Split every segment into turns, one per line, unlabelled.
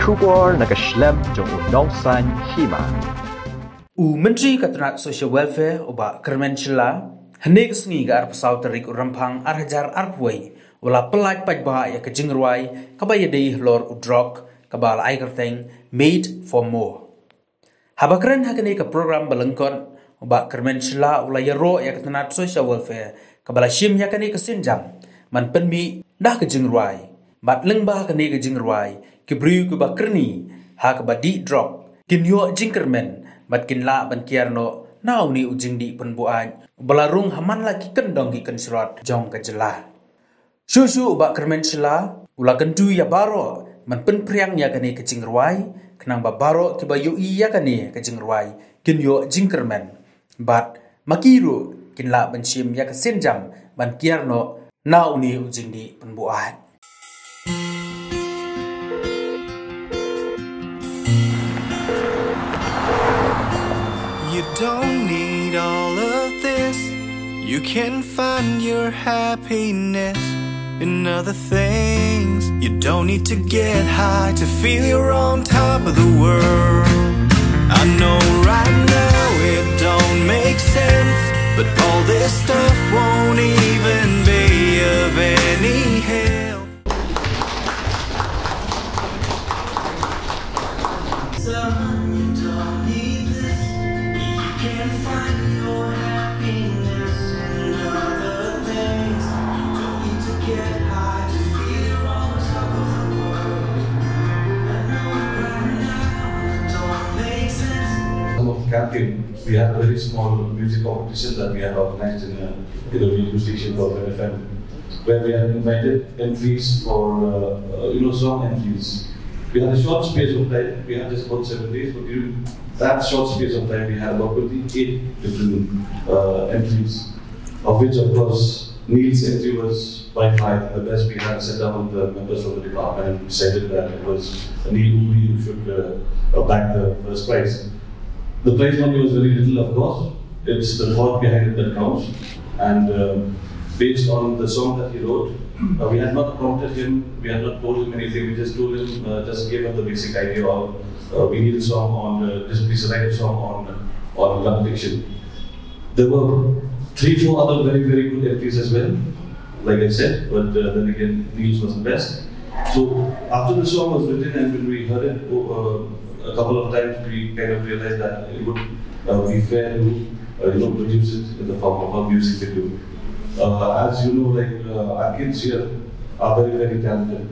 Kubor nakaslem jong unongsan Hima.
Myntri ka Tnat social welfare oba kermenchila hanek sngi ga arpasau terik urampang arhajar arpway wala pelaj pajba ya ke Jingrwai kabaya dei lor udrok kabal aikerteng made for more. Habakren hakane ka program balengkon oba kermenchila wala yaro ya ke Tnat social welfare kabala shim yakane ka sinjam man penmi dah ke Jingrwai bat lengba kane ke Jingrwai kibri ku bakrni ha ka badi drop kinyo jingkermen bat kinla ban kiarno nau ni ujing di penbuan belarung haman lagi kendong ki kensrat jong ka jela susu ba kermen sila ula kentu ya baro man pen priang ya kane ke Jingrwai kenang ba baro ki bayu ya kane ke Jingrwai kinyo jingkermen bat makiru kinla ban sim ya ka senjam ban kiarno nau ni ujing di penbuan.
You don't need all of this. You can find your happiness in other things. You don't need to get high to feel you're on top of the world. I know right now it don't make sense, but all this stuff won't even be of any help. You don't need this. You can find your happiness in other things. You don't need to get high to feel you're on top of the world. I know right now it don't make sense.
Of camping, we had a very small music competition that we had organized in a radio station called FM, where we had invited entries for song entries. We had a short space of time. We had just about 7 days, but during that short space of time, we had about 28 different entries, of which, of course, Neil's entry was by far the best. We had sat down with the members of the department and decided that it was Neil who should back the first prize. The prize money was very little, of course. It's the thought behind it that counts. And based on the song that he wrote, we had not prompted him, we had not told him anything, we just told him, just gave him the basic idea of we need a song on, just please write a song on gun addiction. There were 3-4 other very, very good entries as well, like I said, but then again, Neil's was the best. So after the song was written and when we heard it a couple of times, we kind of realized that it would be fair to produce it in the form of a music video. As you know, our kids here are very, very talented.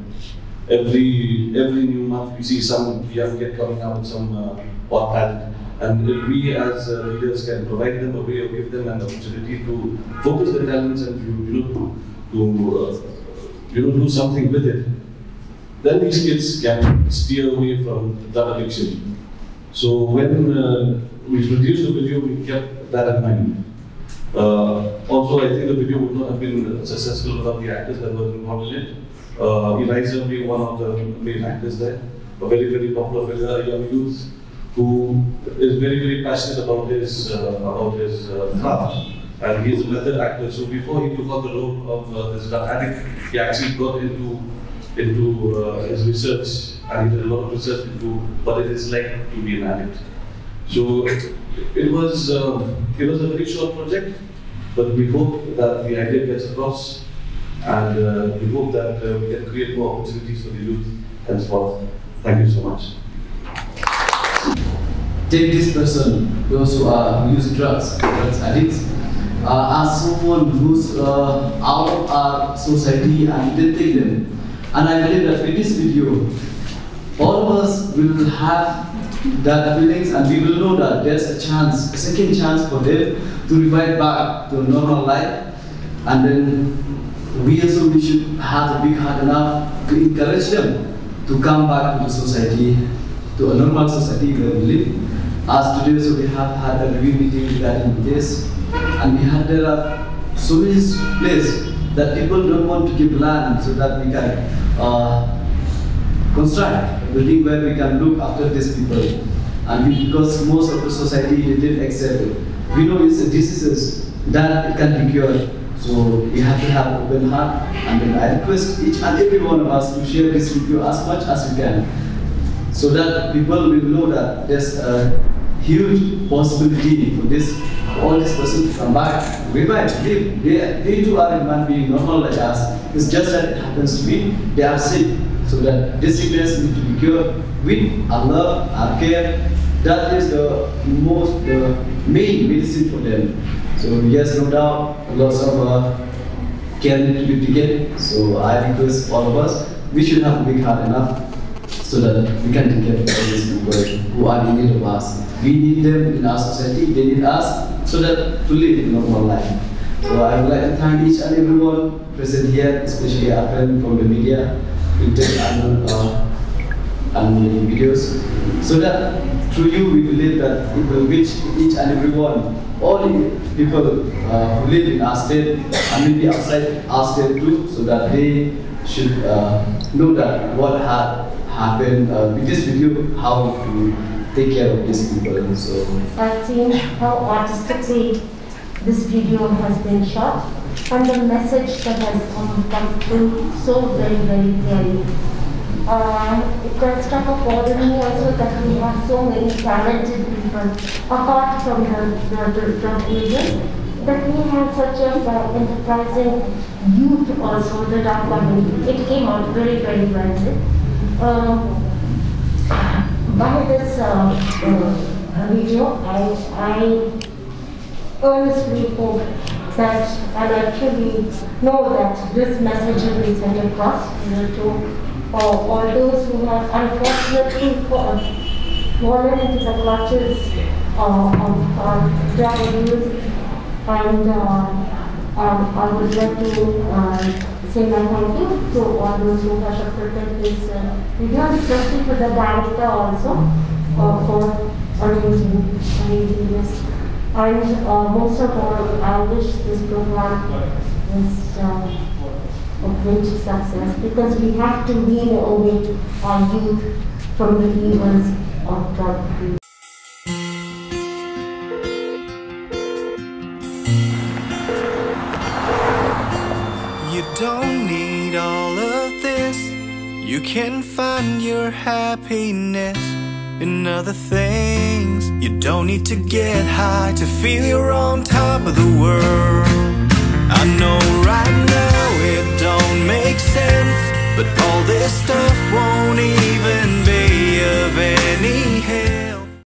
Every new month we see some young kid coming out with some odd talent. And if we as leaders can provide them a way or give them an opportunity to focus their talents and to do something with it, then these kids can steer away from drug addiction. So when we produced the video, we kept that in mind. Also, I think the video would not have been successful without the actors that were involved in it. Eliza being one of the main actors there, a very, very popular figure, a young youth who is very, very passionate about his craft, and he is a method actor. So before he took on the role of this drug addict, he actually got into his research, and he did a lot of research into what it is like to be an addict. So it was a very short project, but we hope that the idea gets across, and we hope that we can create more opportunities for the youth henceforth. Thank you so much.
Take this person, those who use drugs addicts, as someone who's out of our society and detect them. And I believe that with this video, all of us will have that feelings, and we will know that there's a chance, a second chance for them to revive back to a normal life. And then we should have a big heart enough to encourage them to come back to the society, to a normal society where we live. As today, so we have had a review meeting regarding this, and there are so many places that people don't want to give land so that we can construct a building where we can look after these people. And because most of the society they didn't accept it, we know it's a disease that it can be cured. So we have to have open heart, and then I request each and every one of us to share this video as much as we can. so that people will know that there's a huge possibility for all this person to come back. They too are human being, normal like us. It's just that it happens to be they are sick. So that this sickness needs to be cured with our love, our care. That is the main medicine for them. So yes, no doubt, lots of care need to be taken. So I request all of us, we should have a big heart enough so that we can take care of all these people who are in need of us. We need them in our society, they need us, so that to live a normal life. So I would like to thank each and everyone present here, especially our friends from the media, printed and videos, so that through you we believe that it will reach each and everyone, all the people who live in our state and maybe outside our state too, so that they should know that what had happened with this video, how to take care of these people. So
I've seen how artistically this video has been shot and the message that has come through so very, very clearly. It can struck a chord in me also that we have so many talented people apart from the drug users, that we have such a enterprising youth also that are coming. It came out very, very well said. By this video, I earnestly hope that, and I truly know that this message will be sent across to all those who have unfortunately fallen into the clutches of drug abuse. And I would like to say my thank you to all those who have supported this video, especially for the director also for arranging this. And most of all, I wish this program is a great success, because we have to wean away our youth from the evils of drug abuse.
You don't need all of this. You can find your happiness in other things. You don't need to get high to feel you're on top of the world. I know right now it don't make sense, but all this stuff won't even be of any help.